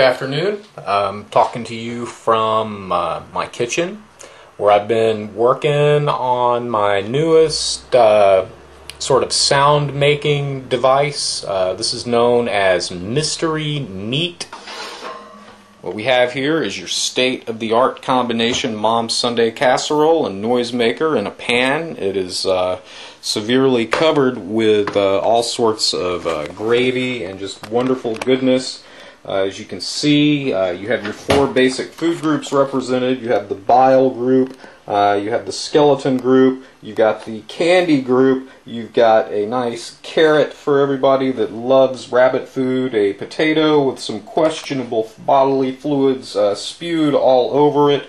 afternoon. I'm talking to you from my kitchen, where I've been working on my newest sort of sound making device. This is known as Mystery Meat. What we have here is your state-of-the-art combination Mom's Sunday casserole and noisemaker in a pan. It is severely covered with all sorts of gravy and just wonderful goodness. As you can see, you have your four basic food groups represented. You have the bile group, you have the skeleton group, you got the candy group, you've got a nice carrot for everybody that loves rabbit food, a potato with some questionable bodily fluids spewed all over it,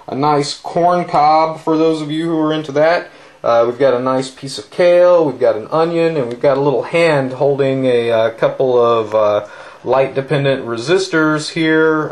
a nice corn cob for those of you who are into that. We've got a nice piece of kale, we've got an onion, and we've got a little hand holding a couple of light-dependent resistors here.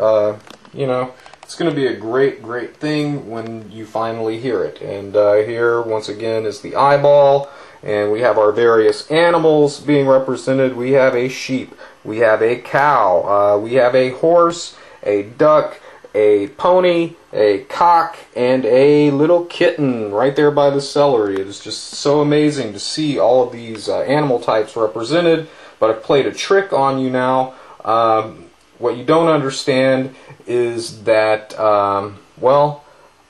You know, it's going to be a great thing when you finally hear it. And here, once again, is the eyeball, and we have our various animals being represented. We have a sheep, we have a cow, we have a horse, a duck, a pony, a cock, and a little kitten right there by the celery. It is just so amazing to see all of these animal types represented, but I've played a trick on you now. What you don't understand is that, well,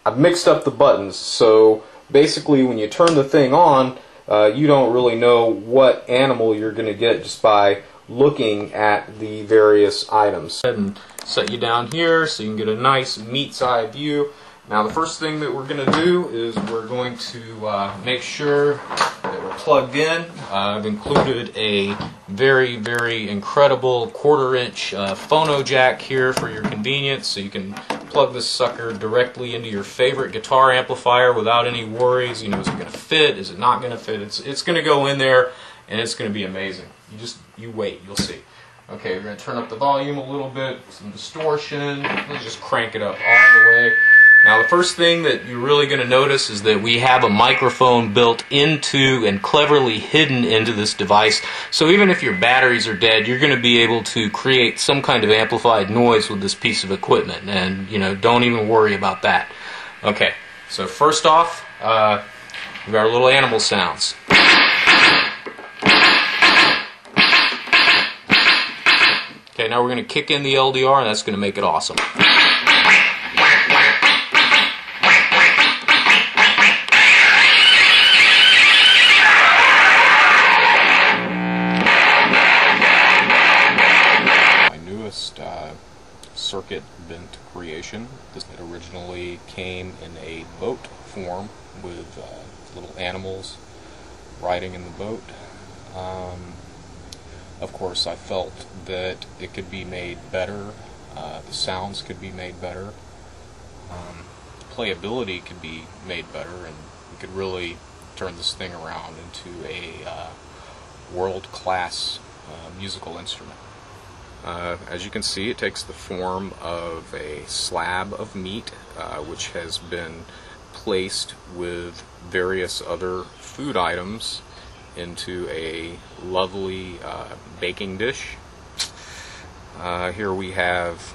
I've mixed up the buttons, so basically when you turn the thing on, you don't really know what animal you're going to get just by looking at the various items. And set you down here so you can get a nice meat's eye view. Now the first thing that we're going to do is we're going to make sure that we're plugged in. I've included a very incredible 1/4-inch phono jack here for your convenience, so you can plug this sucker directly into your favorite guitar amplifier without any worries. You know, is it going to fit? Is it not going to fit? It's going to go in there and it's going to be amazing. You wait, you'll see. Okay, we're going to turn up the volume a little bit, some distortion. Let's just crank it up all the way. Now the first thing that you're really going to notice is that we have a microphone built into and cleverly hidden into this device. So even if your batteries are dead, you're going to be able to create some kind of amplified noise with this piece of equipment. And, you know, don't even worry about that. Okay, so first off, we've got our little animal sounds. Okay, now we're going to kick in the LDR, and that's going to make it awesome. My newest circuit bent creation. This originally came in a boat form with little animals riding in the boat. Of course, I felt that it could be made better, the sounds could be made better, playability could be made better, and we could really turn this thing around into a world-class musical instrument. As you can see, it takes the form of a slab of meat, which has been placed with various other food items into a lovely baking dish. Here we have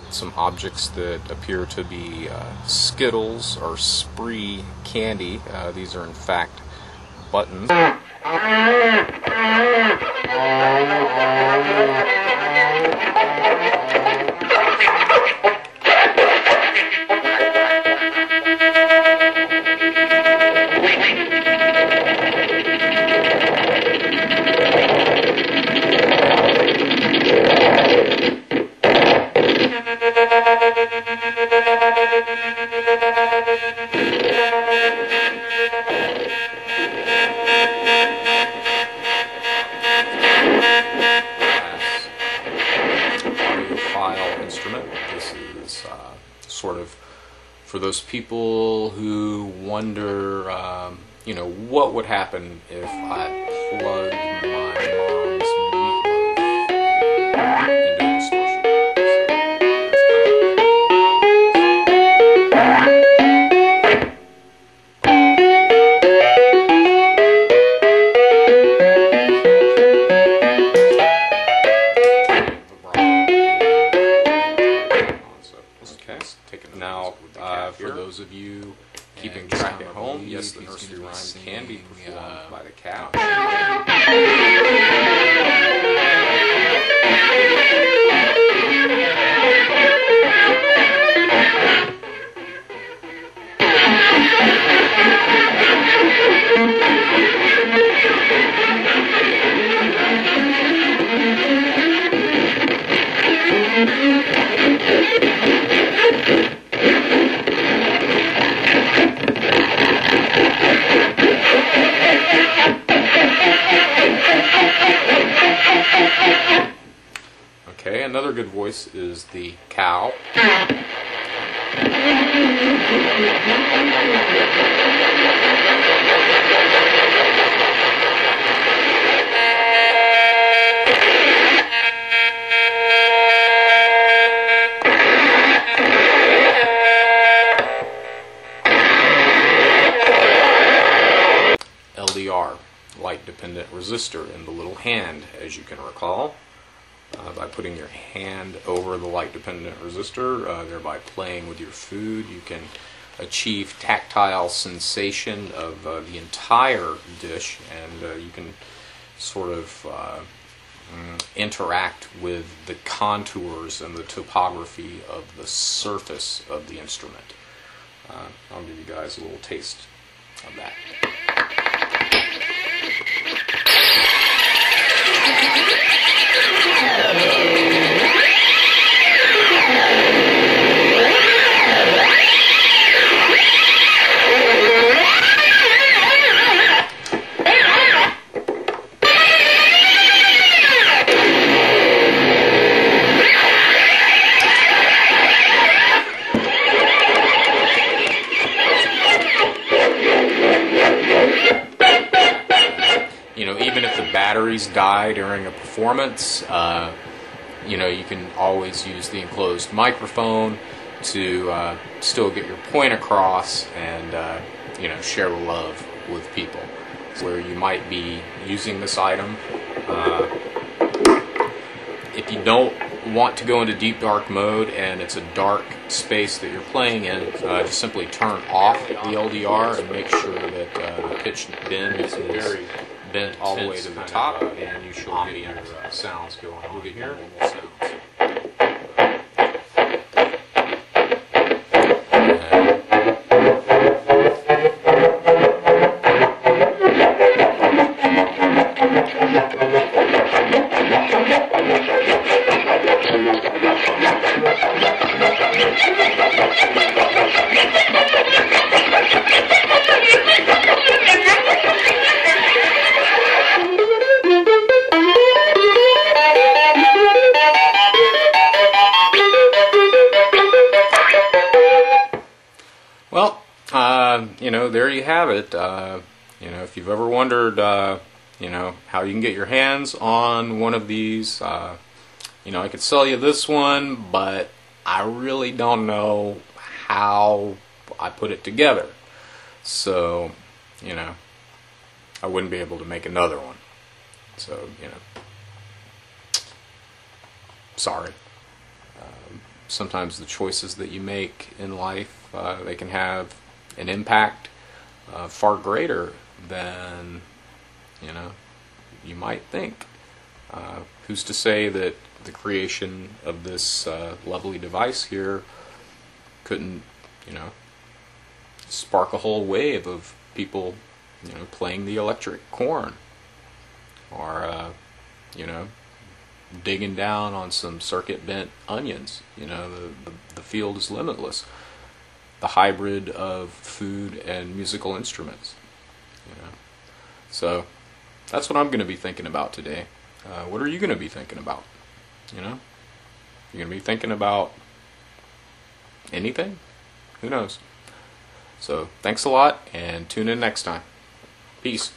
some objects that appear to be Skittles or Spree candy. These are in fact buttons. Instrument. This is sort of for those people who wonder, you know, what would happen if I plugged my mom's meatloaf into a distortion. Now, for those of you keeping track at home, yes, the nursery rhyme can be performed by the cow. Okay, another good voice is the cow. LDR, light dependent resistor in the little hand, as you can recall. By putting your hand over the light dependent resistor, thereby playing with your food, you can achieve tactile sensation of the entire dish, and you can sort of interact with the contours and the topography of the surface of the instrument. I'll give you guys a little taste of that. You know, even if the batteries die during a performance, you know, you can always use the enclosed microphone to still get your point across and, you know, share the love with people. Where you might be using this item, if you don't want to go into deep dark mode and it's a dark space that you're playing in, just simply turn off the LDR and make sure that the pitch bend is bent all the way to the top, and you should get your sounds going on here. Well, you know, there you have it. You know, if you've ever wondered, you know, how you can get your hands on one of these, you know, I could sell you this one, but I really don't know how I put it together. So, you know, I wouldn't be able to make another one. So, you know, sorry. Sometimes the choices that you make in life, they can have an impact far greater than, you know, you might think. Who's to say that the creation of this lovely device here couldn't, you know, spark a whole wave of people, you know, playing the electric corn, or you know, digging down on some circuit bent onions. You know, the field is limitless. The hybrid of food and musical instruments. You know, so that's what I'm going to be thinking about today. What are you going to be thinking about? You know, you're going to be thinking about anything? Who knows? So thanks a lot, and tune in next time. Peace.